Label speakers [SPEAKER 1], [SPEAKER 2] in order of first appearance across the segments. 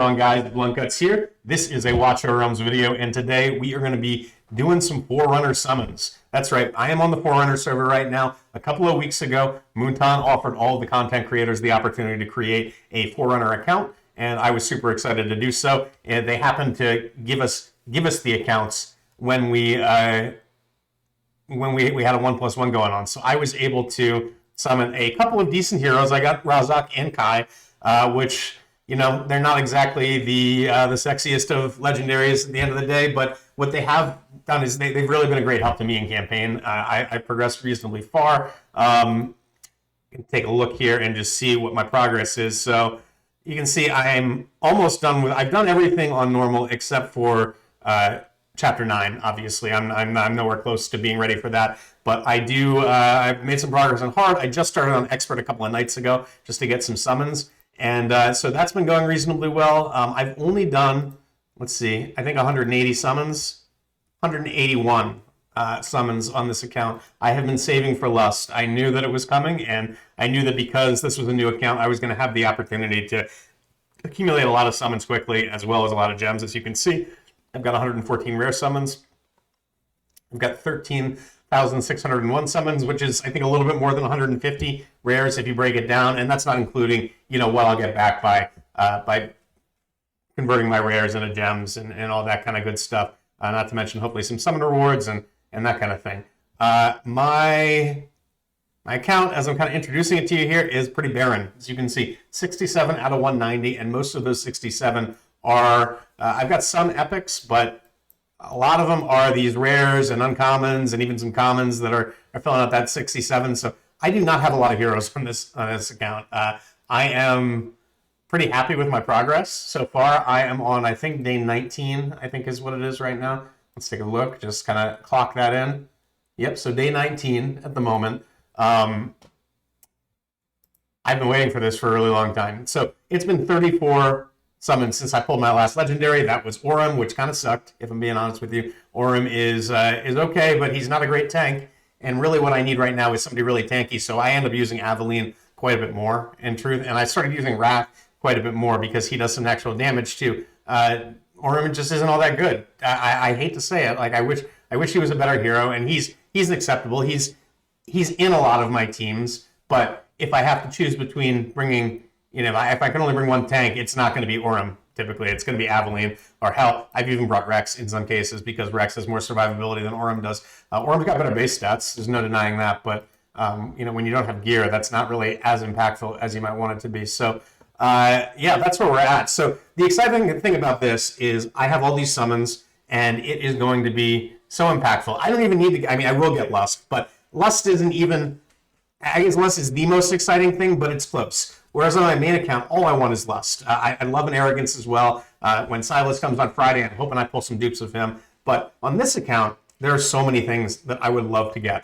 [SPEAKER 1] on, guys? Blunt Guts here. This is a Watch Our Realms video, and today we are going to be doing some Forerunner summons. That's right, I am on the Forerunner server right now. A couple of weeks ago, Moonton offered all of the content creators the opportunity to create a Forerunner account, and I was super excited to do so. And they happened to give us the accounts when we had a 1+1 going on. So I was able to summon a couple of decent heroes. I got Razak and Kai, which, you know, they're not exactly the sexiest of legendaries at the end of the day, but what they have done is they've really been a great help to me in campaign. I progressed reasonably far. You can take a look here and just see what my progress is. So you can see I'm almost done with, I've done everything on normal except for Chapter 9, obviously. I'm nowhere close to being ready for that, but I've made some progress on hard. I just started on expert a couple of nights ago just to get some summons. And so that's been going reasonably well. I've only done, let's see, I think 180 summons, 181 summons on this account. I have been saving for Lust. I knew that it was coming, and I knew that because this was a new account, I was going to have the opportunity to accumulate a lot of summons quickly, as well as a lot of gems. As you can see, I've got 114 rare summons. I've got 13,601 summons, which is, I think, a little bit more than 150 rares if you break it down, and that's not including, you know, what I'll get back by converting my rares into gems and all that kind of good stuff. Not to mention, hopefully, some summon rewards and that kind of thing. My account, as I'm kind of introducing it to you here, is pretty barren. As you can see, 67 out of 190, and most of those 67 are, I've got some epics, but a lot of them are these rares and uncommons and even some commons that are filling out that 67. So I do not have a lot of heroes on this account. I am pretty happy with my progress so far. I am on, I think, day 19, I think is what it is right now. Let's take a look, just kind of clock that in. Yep, so day 19 at the moment. I've been waiting for this for a really long time. So it's been 34 summons since I pulled my last legendary. That was Aurum, which kind of sucked, if I'm being honest with you. Aurum is okay, but he's not a great tank. And really what I need right now is somebody really tanky, so I end up using Aveline quite a bit more, in truth. And I started using Wrath quite a bit more because he does some actual damage too. Aurum just isn't all that good. I hate to say it. Like, I wish he was a better hero, and he's acceptable. He's in a lot of my teams, but if I have to choose between bringing, you know, if I can only bring one tank, it's not going to be Aurum. Typically, it's going to be Aveline, or hell, I've even brought Rex in some cases because Rex has more survivability than Aurum does. Aurum's got better base stats. There's no denying that, but you know, when you don't have gear, that's not really as impactful as you might want it to be. So yeah, that's where we're at. So the exciting thing about this is I have all these summons, and it is going to be so impactful. I don't even need to. I mean, I will get Lust, but Lust isn't even. I guess Lust is the most exciting thing, but it's close. Whereas on my main account, all I want is Lust. I love an Arrogance as well. When Silas comes on Friday, I'm hoping I pull some dupes of him. But on this account, there are so many things that I would love to get.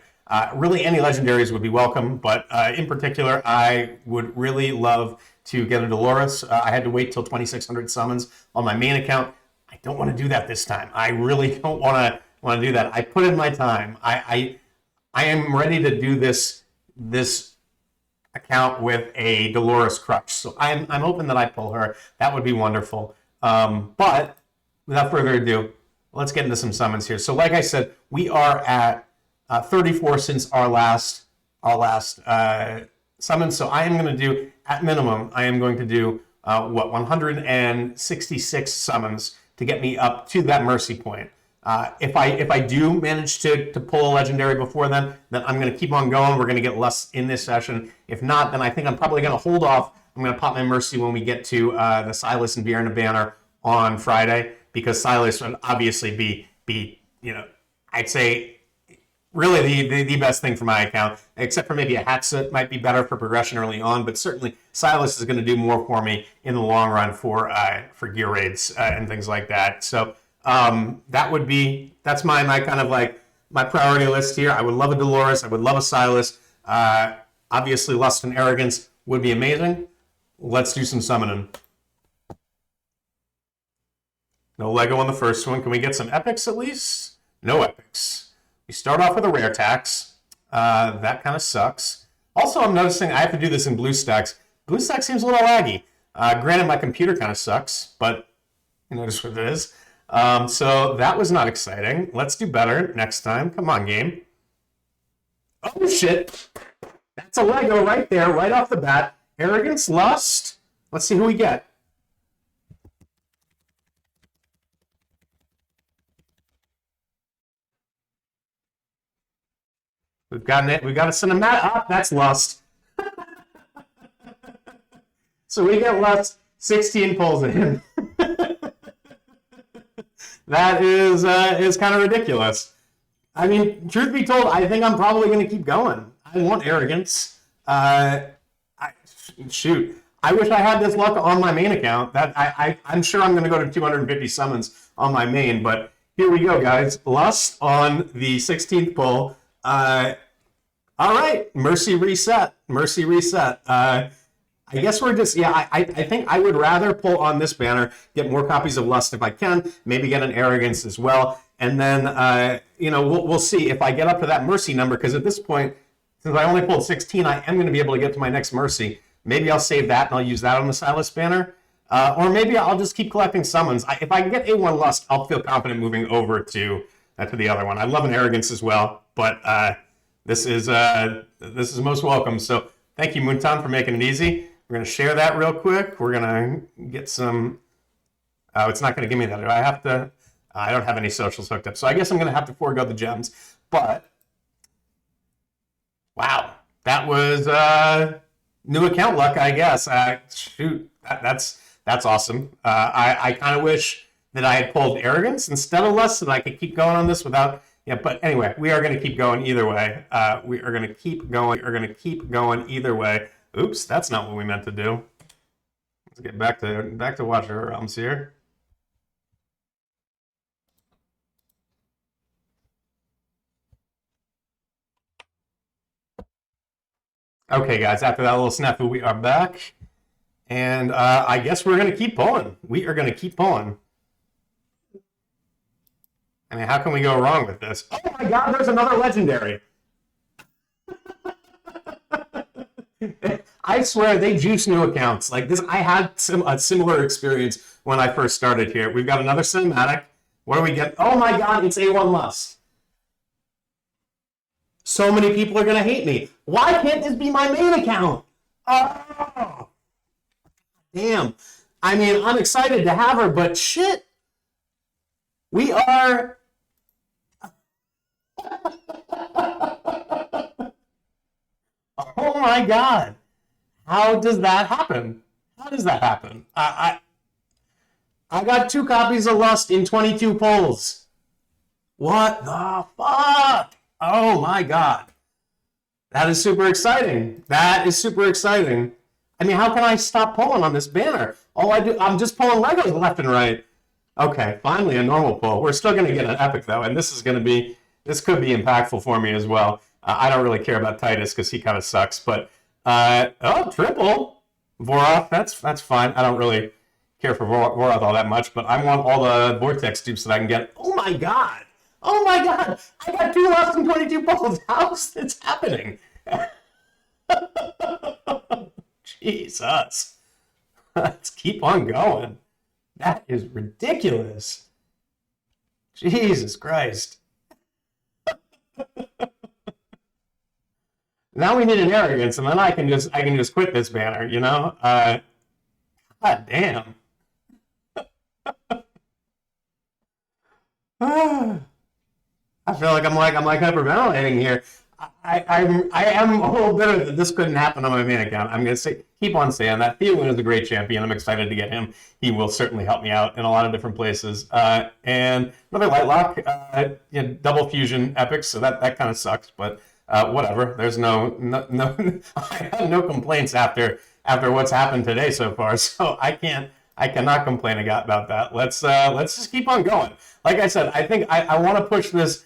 [SPEAKER 1] Really, any legendaries would be welcome, but in particular, I would really love to get a Dolores. I had to wait till 2,600 summons on my main account. I don't want to do that this time. I really don't want to do that. I put in my time. I am ready to do this account with a Dolores crutch. So I'm hoping that I pull her. That would be wonderful. But without further ado, let's get into some summons here. So like I said, we are at 34 since our last summon. So I am going to do, at minimum, I am going to do 166 summons to get me up to that mercy point. If I do manage to pull a legendary before then I'm going to keep on going. We're going to get less in this session. If not, then I think I'm probably going to hold off. I'm going to pop my mercy when we get to the Silas and Bjorn banner on Friday, because Silas would obviously be you know, I'd say really the best thing for my account, except for maybe a Hatset might be better for progression early on, but certainly Silas is going to do more for me in the long run for gear raids and things like that. So that's my kind of like my priority list here. I would love a Dolores. I would love a Silas. Obviously, Lust and Arrogance would be amazing. Let's do some summoning. No Lego on the first one. Can we get some epics at least? No epics. We start off with a rare tax. That kind of sucks. Also, I'm noticing I have to do this in BlueStacks. BlueStacks seems a little laggy. Granted, my computer kind of sucks, but you know, just what it is. So that was not exciting. Let's do better next time. Come on, game. Oh, shit. That's a Lego right there, right off the bat. Arrogance, Lust. Let's see who we get. We've got a cinematic. Oh, that's Lust. So we get Lust 16 pulls in. That is kind of ridiculous. I mean, truth be told, I think I'm probably going to keep going. I want Arrogance. Shoot. I wish I had this luck on my main account. I'm sure I'm going to go to 250 summons on my main, but here we go, guys. Lust on the 16th pull. All right, Mercy Reset. Mercy Reset. I guess we're just, yeah, I think I would rather pull on this banner, get more copies of Lust if I can, maybe get an Arrogance as well. And then, you know, we'll see if I get up to that Mercy number, because at this point, since I only pulled 16, I am going to be able to get to my next Mercy. Maybe I'll save that and I'll use that on the Silas banner. Or maybe I'll just keep collecting summons. If I can get A1 Lust, I'll feel confident moving over to the other one. I love an Arrogance as well, but this is most welcome. So thank you, Moonton, for making it easy. We're going to share that real quick. We're going to get some... Oh, it's not going to give me that. Do I have to... I don't have any socials hooked up, so I guess I'm going to have to forego the gems. But, wow, that was new account luck, I guess. Shoot, that's awesome. I kind of wish that I had pulled Arrogance instead of Lust, so that I could keep going on this without... Yeah, but anyway, we are going to keep going either way. We are going to keep going. We're going to keep going either way. Oops, that's not what we meant to do. Let's get back to Watcher Realms here. Okay, guys, after that little snafu, we are back. And I guess we're going to keep pulling. We are going to keep pulling. I mean, how can we go wrong with this? Oh my god, there's another legendary. I swear they juice new accounts. Like this, I had a similar experience when I first started here. We've got another cinematic. What do we get? Oh my god, it's A1 Lust. So many people are going to hate me. Why can't this be my main account? Oh, damn. I mean, I'm excited to have her, but shit. We are... Oh my god. How does that happen? How does that happen? I got 2 copies of Lust in 22 pulls. What the fuck? Oh my god. That is super exciting. That is super exciting. I mean, how can I stop pulling on this banner? All I do, I'm just pulling Legos left and right. Okay, finally a normal pull. We're still going to get an epic though, and this could be impactful for me as well. I don't really care about Titus because he kind of sucks, but oh, triple Voroth. That's fine. I don't really care for Voroth all that much, but I want all the Vortex dupes that I can get. Oh my god! Oh my god! I got 2 Lust and 22 pulls. How's this happening? Jesus. Let's keep on going. That is ridiculous. Jesus Christ. Now we need an Arrogance, and then I can just quit this banner, you know? God damn. I feel like I'm hyperventilating here. I am a little bitter that this couldn't happen on my main account. I'm going to keep on saying that. Theowin is a great champion. I'm excited to get him. He will certainly help me out in a lot of different places. And another Lightlock, double fusion epics, so that kind of sucks, but whatever. There's no I have no complaints after what's happened today so far, so I cannot complain about that. Let's just keep on going. Like I said, I think I want to push this.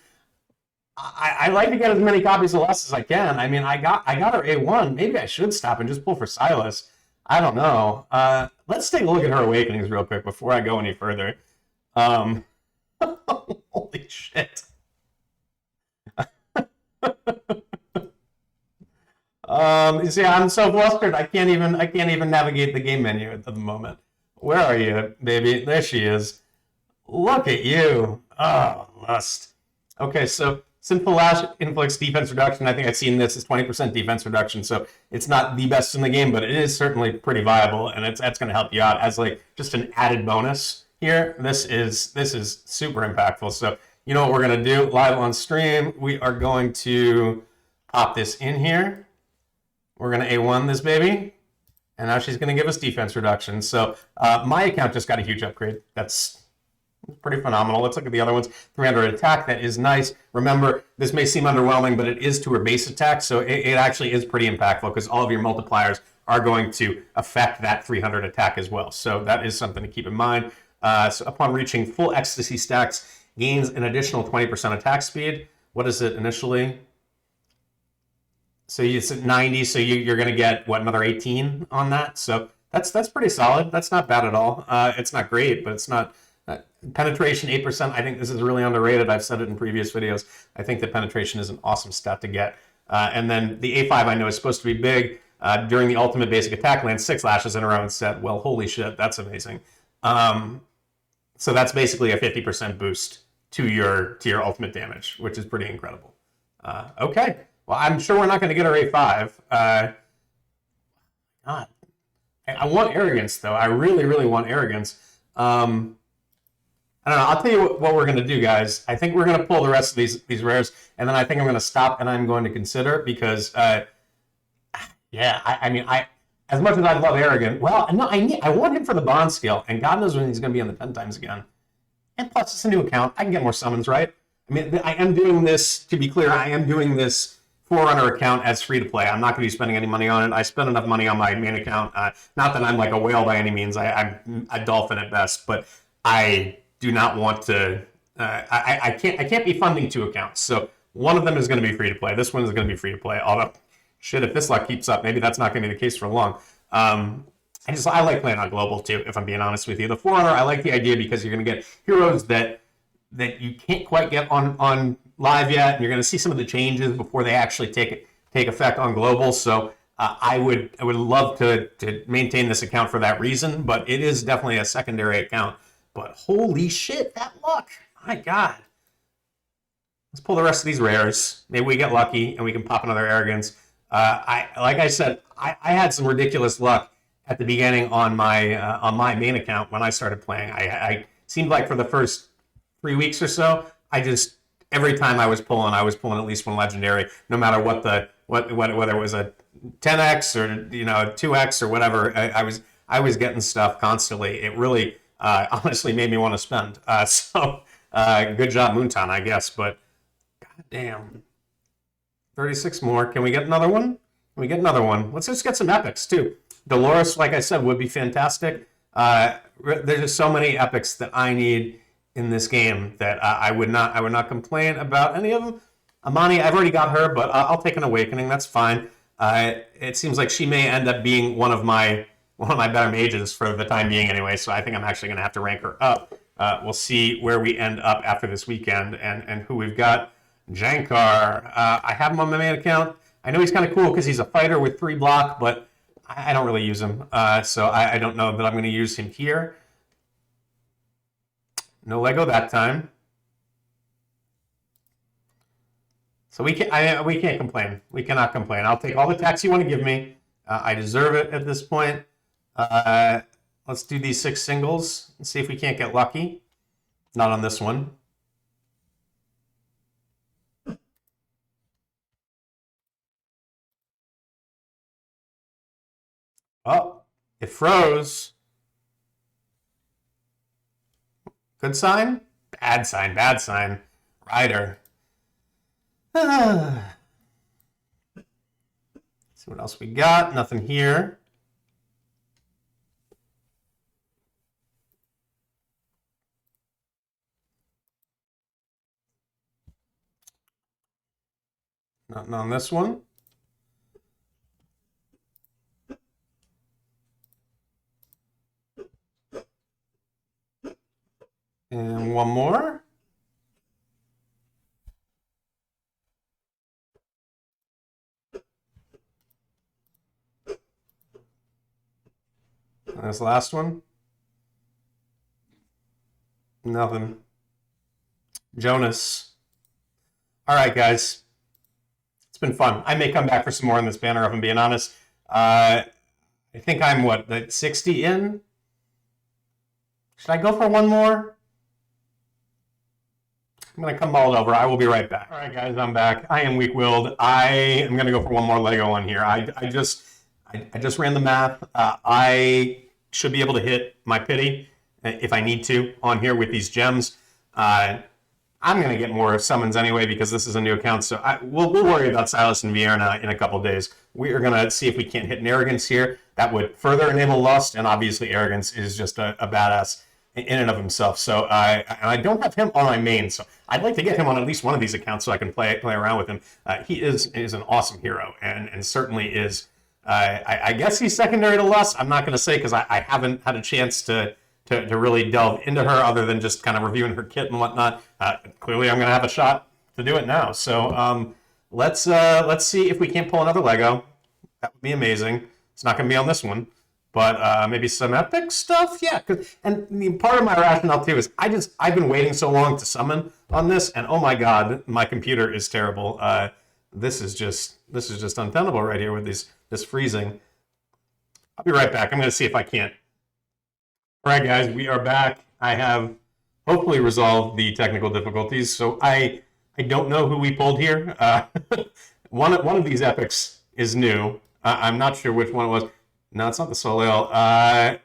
[SPEAKER 1] I like to get as many copies of Lust as I can. I mean, I got her A1. Maybe I should stop and just pull for Silas. I don't know. Let's take a look at her Awakenings real quick before I go any further. Holy shit. You see, I'm so flustered. I can't even navigate the game menu at the moment. Where are you, baby? There she is. Look at you. Oh, lust. Okay, so Sinful Lash inflicts defense reduction. I think I've seen this as 20% defense reduction, so it's not the best in the game, but it is certainly pretty viable, and that's going to help you out as like just an added bonus here. This is super impactful. So you know what we're going to do live on stream? We are going to pop this in here. We're going to A1 this baby, and now she's going to give us defense reduction. So my account just got a huge upgrade. That's pretty phenomenal. Let's look at the other ones. 300 attack, that is nice. Remember, this may seem underwhelming, but it is to her base attack, so it actually is pretty impactful because all of your multipliers are going to affect that 300 attack as well. So that is something to keep in mind. So upon reaching full ecstasy stacks, gains an additional 20% attack speed. What is it initially? So it's at 90, so you're going to get, what, another 18 on that? So that's pretty solid. That's not bad at all. It's not great, but it's not... penetration 8%. I think this is really underrated. I've said it in previous videos. I think that penetration is an awesome stat to get. And then the A5 I know is supposed to be big. During the ultimate basic attack, lands 6 lashes in a row instead. Well, holy shit, that's amazing. So that's basically a 50% boost to your ultimate damage, which is pretty incredible. Okay, well, I'm sure we're not going to get our A5. God, I want arrogance though. I really, really want arrogance. I don't know. I'll tell you what we're going to do, guys. I think we're going to pull the rest of these rares, and then I think I'm going to stop and I'm going to consider because, yeah, I mean, as much as I love Arrogant, well, no, I want him for the bond skill, and God knows when he's going to be on the 10 times again. And plus, it's a new account. I can get more summons, right? I mean, I am doing this, to be clear, I am doing this Forerunner account as free-to-play. I'm not going to be spending any money on it. I spend enough money on my main account. Not that I'm like a whale by any means. I'm a dolphin at best, but I do not want to. I can't be funding 2 accounts. So one of them is going to be free to play. This one is going to be free to play. Although, shit, if this luck keeps up, maybe that's not going to be the case for long. I like playing on global too. If I'm being honest with you, the Forerunner, I like the idea because you're going to get heroes that you can't quite get on live yet, and you're going to see some of the changes before they actually take effect on global. So I would love to maintain this account for that reason, but it is definitely a secondary account. But holy shit, that luck! My God. Let's pull the rest of these rares. Maybe we get lucky and we can pop another arrogance. Like I said, I had some ridiculous luck at the beginning on my main account when I started playing. I seemed like for the first 3 weeks or so, every time I was pulling at least one legendary, no matter whether it was a 10x or 2x or whatever. I was getting stuff constantly. It really honestly made me want to spend. So good job, Moonton, I guess. But goddamn, 36 more. Can we get another one? Can we get another one? Let's just get some epics too. Dolores, like I said, would be fantastic. There's just so many epics that I need in this game that I would not complain about any of them. Amani, I've already got her, but I'll take an Awakening. That's fine. It seems like she may end up being one of my better mages for the time being anyway, so I think I'm actually going to have to rank her up. We'll see where we end up after this weekend and who we've got. Jankar, I have him on my main account. I know he's kind of cool because he's a fighter with 3 block, but I don't really use him, so I don't know that I'm going to use him here. No Lego that time. So we can't complain. We cannot complain. I'll take all the tax you want to give me. I deserve it at this point. Let's do these 6 singles and see if we can't get lucky. Not on this one. Oh, it froze. Good sign? Bad sign, bad sign. Ryder. See what else we got. Nothing here. Nothing on this one. And one more. this last one. Nothing. Jonas. All right, guys. It's been fun. I may come back for some more in this banner, if I'm being honest. I think I'm, what, the 60 in? Should I go for one more? I'm going to come ball over. I will be right back. All right, guys, I'm back. I am weak-willed. I am going to go for one more Lego on here. I just ran the math. I should be able to hit my pity if I need to on here with these gems. I'm going to get more summons anyway because this is a new account. So we'll worry about Silas and Vierna in a couple days. We are going to see if we can't hit an Arrogance here. That would further enable Lust, and obviously Arrogance is just a badass in and of himself. So I don't have him on my main, so I'd like to get him on at least one of these accounts so I can play around with him. He is an awesome hero, and certainly is. I guess he's secondary to Lust. I'm not going to say because I haven't had a chance to really delve into her other than just kind of reviewing her kit and whatnot. Clearly, I'm going to have a shot to do it now. So let's see if we can't pull another Lego. That would be amazing. It's not going to be on this one. But maybe some epic stuff, yeah. And part of my rationale too is I've been waiting so long to summon on this, and oh my god, my computer is terrible. This is just untenable right here with this freezing. I'll be right back. I'm going to see if I can't. All right, guys, we are back. I have hopefully resolved the technical difficulties. So I don't know who we pulled here. One of these epics is new. I'm not sure which one it was. No, it's not the Soleil. I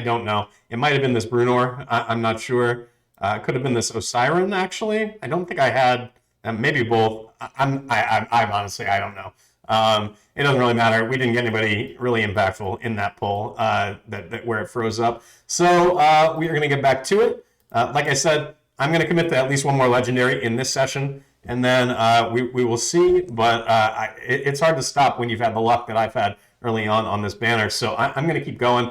[SPEAKER 1] don't know. It might have been this Brunor. I'm not sure. It could have been this Osiren, actually. I don't think I had. Maybe both. I'm honestly, I don't know. It doesn't really matter. We didn't get anybody really impactful in that pull that where it froze up. So we are going to get back to it. Like I said, I'm going to commit to at least one more legendary in this session, and then we will see. But it's hard to stop when you've had the luck that I've had early on this banner. So I'm going to keep going.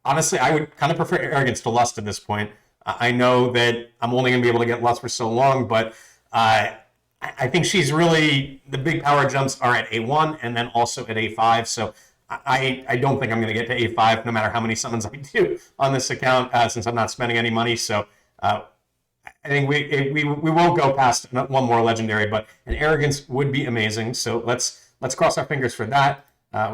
[SPEAKER 1] Honestly, I would kind of prefer Arrogance to Lust at this point. I know that I'm only going to be able to get Lust for so long, but I think she's really, the big power jumps are at A1 and then also at A5. So I don't think I'm going to get to A5 no matter how many summons I do on this account since I'm not spending any money. So I think we won't go past one more legendary, but an Arrogance would be amazing. So let's cross our fingers for that.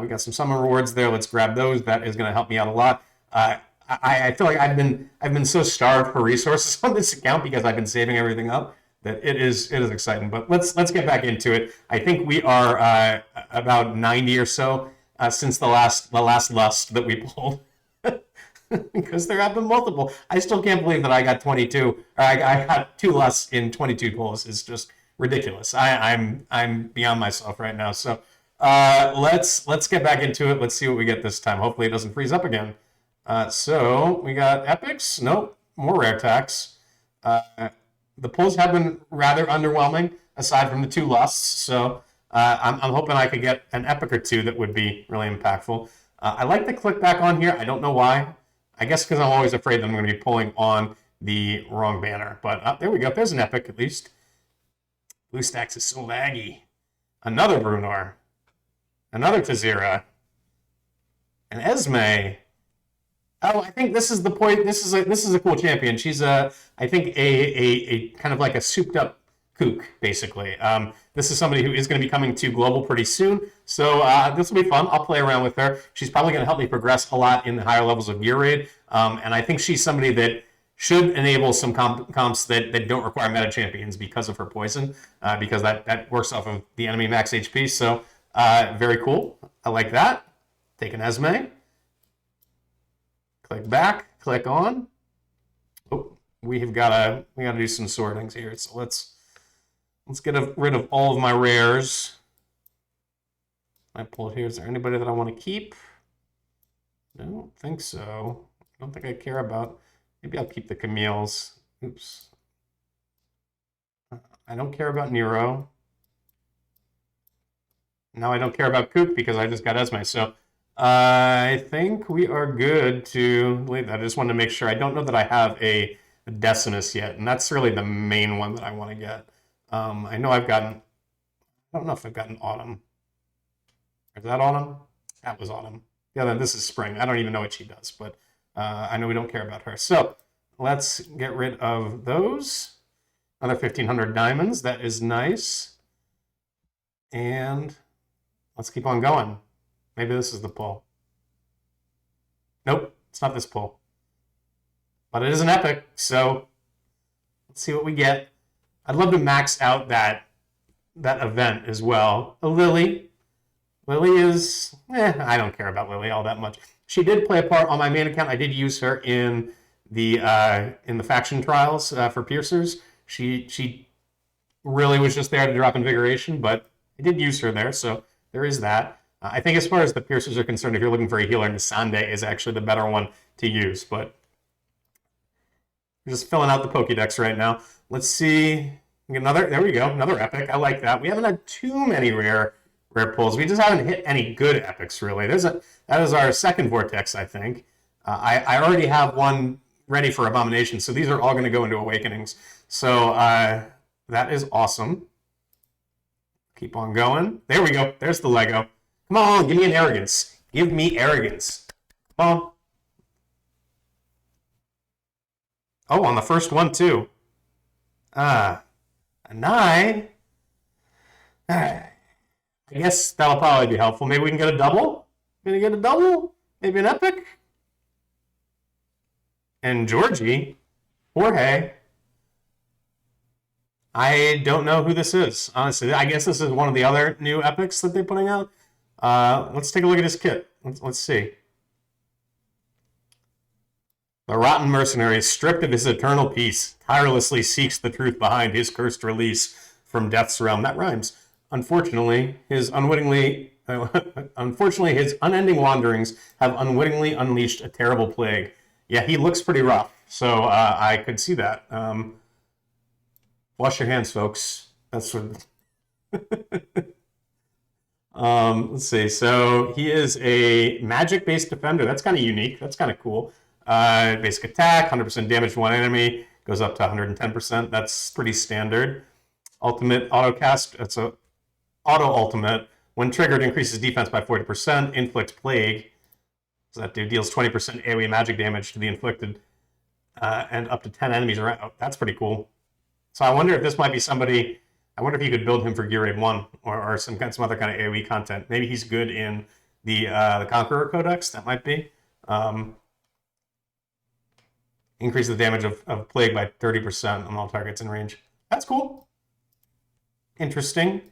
[SPEAKER 1] We got some summon rewards there. Let's grab those. That is going to help me out a lot. I feel like I've been so starved for resources on this account because I've been saving everything up that it is exciting. But let's get back into it. I think we are about 90 or so since the last Lust that we pulled. Because there have been multiple. I still can't believe that I got 22, or I got 2 Lusts in 22 pulls. It's just ridiculous. I'm beyond myself right now. So let's get back into it. Let's see what we get this time. Hopefully it doesn't freeze up again. So we got epics. Nope, more rare tax. The pulls have been rather underwhelming aside from the 2 Lusts. So I'm hoping I could get an epic or 2 that would be really impactful. I like to click back on here. I don't know why. I guess because I'm always afraid that I'm going to be pulling on the wrong banner. But there we go. There's an epic at least. Blue Stacks is so laggy. Another Brunor. Another Tazira. An Esme. Oh, I think this is the point. This is a cool champion. She's I think a kind of like a souped up kook, basically. This is somebody who is going to be coming to global pretty soon, so this will be fun. I'll play around with her. She's probably going to help me progress a lot in the higher levels of gear raid, and I think she's somebody that should enable some comps that don't require meta champions because of her poison, because that works off of the enemy max HP. So very cool. I like that. Take an Esme. Click back. Click on. Oh, we've got to do some sortings here. So let's get rid of all of my rares. I pull here. Is there anybody that I want to keep? I don't think so. I don't think I care about. Maybe I'll keep the Camille's. Oops. I don't care about Nero. Now I don't care about Kook because I just got Esme. So I think we are good to leave that. I just wanted to make sure. I don't know that I have a Decimus yet, and that's really the main one that I want to get. I know I've gotten. I don't know if I've gotten Autumn. Is that Autumn? That was Autumn. Yeah, then this is Spring. I don't even know what she does, but I know we don't care about her. So let's get rid of those. Another 1,500 diamonds. That is nice. And let's keep on going. Maybe this is the pull. Nope, it's not this pull. But it is an epic, so let's see what we get. I'd love to max out that event as well. A Lily. Lily is, I don't care about Lily all that much. She did play a part on my main account. I did use her in the faction trials for piercers. She really was just there to drop invigoration, but I did use her there, so there is that. I think as far as the piercers are concerned, if you're looking for a healer, Nisande is actually the better one to use, but we're just filling out the Pokédex right now. Let's see. There we go, another epic. I like that. We haven't had too many rare pulls. We just haven't hit any good epics, really. That is our second Vortex, I think. I already have one ready for Abomination, so these are all going to go into Awakenings. So that is awesome. Keep on going. There we go. There's the Lego. Come on, give me an Arrogance. Give me Arrogance. Come on. Oh, on the first one, too. A 9. I guess that'll probably be helpful. Maybe we can get a double? Maybe get a double? Maybe an epic? And Georgie. Jorge. I don't know who this is, honestly. I guess this is one of the other new epics that they're putting out. Let's take a look at his kit. Let's see. The rotten mercenary, stripped of his eternal peace, tirelessly seeks the truth behind his cursed release from death's realm. That rhymes. Unfortunately, his unending wanderings have unwittingly unleashed a terrible plague. Yeah, he looks pretty rough, so I could see that. Wash your hands, folks. That's what. Let's see. So he is a magic-based defender. That's kind of unique. That's kind of cool. Basic attack, 100% damage to one enemy, goes up to 110%. That's pretty standard. Ultimate autocast. It's a auto ultimate. When triggered, increases defense by 40%. Inflicts plague. So that deals 20% AoE magic damage to the inflicted, and up to 10 enemies around. Oh, that's pretty cool. So I wonder if this might be somebody. I wonder if you could build him for Gear Raid 1 or some other kind of AoE content. Maybe he's good in the Conqueror Codex. That might be. Increase the damage of Plague by 30% on all targets in range. That's cool. Interesting.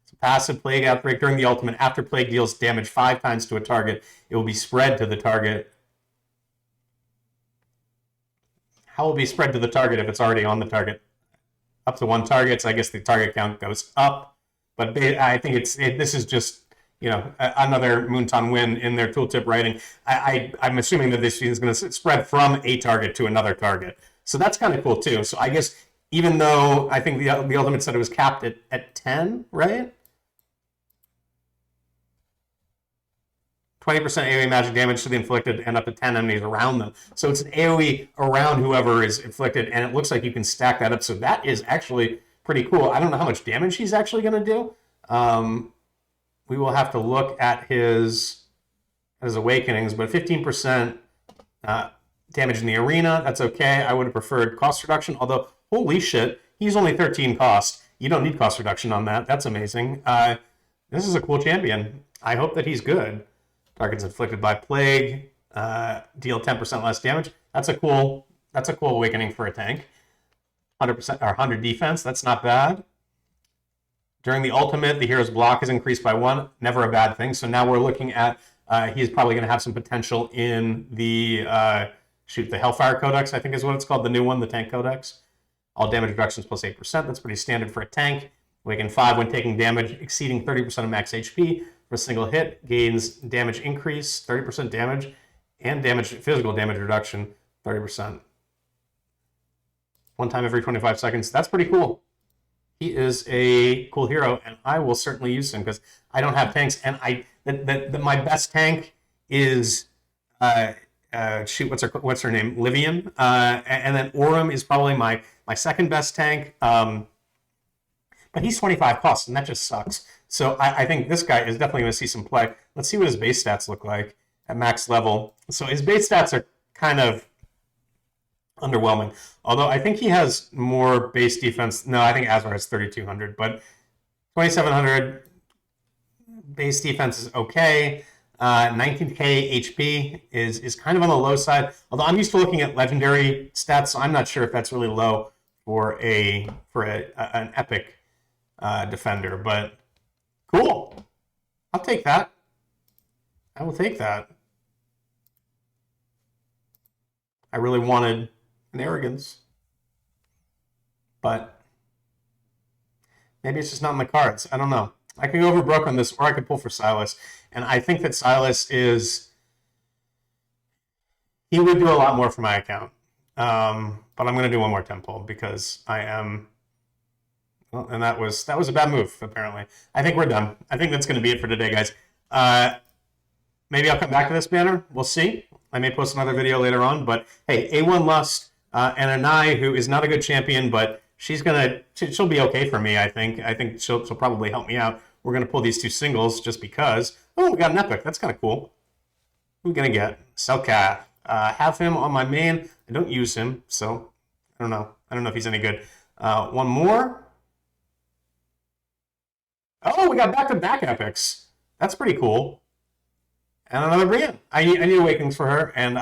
[SPEAKER 1] It's a passive Plague outbreak during the ultimate. After Plague deals damage 5 times to a target, it will be spread to the target. How will it be spread to the target if it's already on the target? Up to 1 target, so I guess the target count goes up. But I think this is just, another Moonton win in their tooltip writing. I'm assuming that this is going to spread from a target to another target. So that's kind of cool, too. So I guess even though I think the Ultimate said it was capped at 10, right? 20% AoE magic damage to the inflicted and up to 10 enemies around them. So it's an AoE around whoever is inflicted, and it looks like you can stack that up. So that is actually pretty cool. I don't know how much damage he's actually going to do. We will have to look at his Awakenings, but 15% damage in the arena, that's okay. I would have preferred cost reduction, although, holy shit, he's only 13 cost. You don't need cost reduction on that. That's amazing. This is a cool champion. I hope that he's good. Targets inflicted by plague, deal 10% less damage. That's a cool awakening for a tank. 100% or 100 defense. That's not bad. During the ultimate, the hero's block is increased by 1. Never a bad thing. So now we're looking at he's probably going to have some potential in the the Hellfire Codex, I think is what it's called, the new one, the Tank Codex. All damage reductions plus 8%. That's pretty standard for a tank. Awaken 5 when taking damage exceeding 30% of max HP. For a single hit, gains damage increase, 30% damage, and physical damage reduction, 30%. One time every 25 seconds. That's pretty cool. He is a cool hero, and I will certainly use him because I don't have tanks, and my best tank is what's her name, Livian, and then Aurum is probably my second best tank. But he's 25 costs, and that just sucks. So I think this guy is definitely going to see some play. Let's see what his base stats look like. at max level. So his base stats are kind of underwhelming. Although I think he has more base defense. No, I think Azar has 3,200, but 2,700 base defense is okay. 19k HP is kind of on the low side. Although I'm used to looking at legendary stats, so I'm not sure if that's really low for an epic defender. But cool, I'll take that. I will take that. I really wanted an arrogance, but maybe it's just not in the cards. I don't know. I could go over broke on this, or I could pull for Silas. And I think that Silas he would do a lot more for my account. But I'm going to do one more temple because I am, well, and that was a bad move, apparently. I think we're done. I think that's going to be it for today, guys. Maybe I'll come back to this banner. We'll see. I may post another video later on. But hey, A1 Lust and Anai, who is not a good champion, but she'll be okay for me, I think. I think she'll probably help me out. We're going to pull these two singles just because. Oh, we got an epic. That's kind of cool. Who are we going to get? Selkath. Have him on my main. I don't use him, so I don't know. I don't know if he's any good. One more. Oh, we got back-to-back epics. That's pretty cool. And another Brienne. I need Awakenings for her, and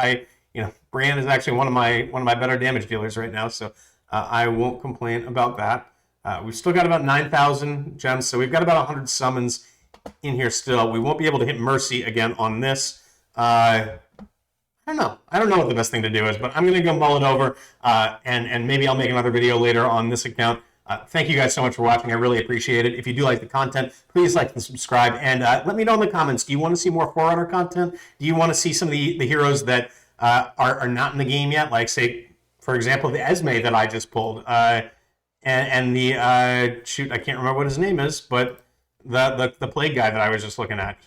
[SPEAKER 1] Brienne is actually one of my better damage dealers right now, so I won't complain about that. We've still got about 9,000 gems, so we've got about 100 summons in here still. We won't be able to hit Mercy again on this. I don't know. I don't know what the best thing to do is, but I'm going to go mull it over, and maybe I'll make another video later on this account. Thank you guys so much for watching. I really appreciate it. If you do like the content, please like and subscribe, and let me know in the comments. Do you want to see more Forerunner content? Do you want to see some of the heroes that are not in the game yet? Like, say, for example, the Esme that I just pulled, and the shoot, I can't remember what his name is, but the plague guy that I was just looking at.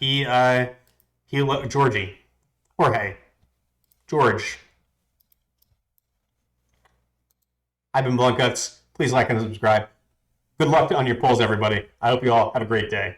[SPEAKER 1] George. I've been Blunt Guts. Please like and subscribe. Good luck on your polls, everybody. I hope you all have a great day.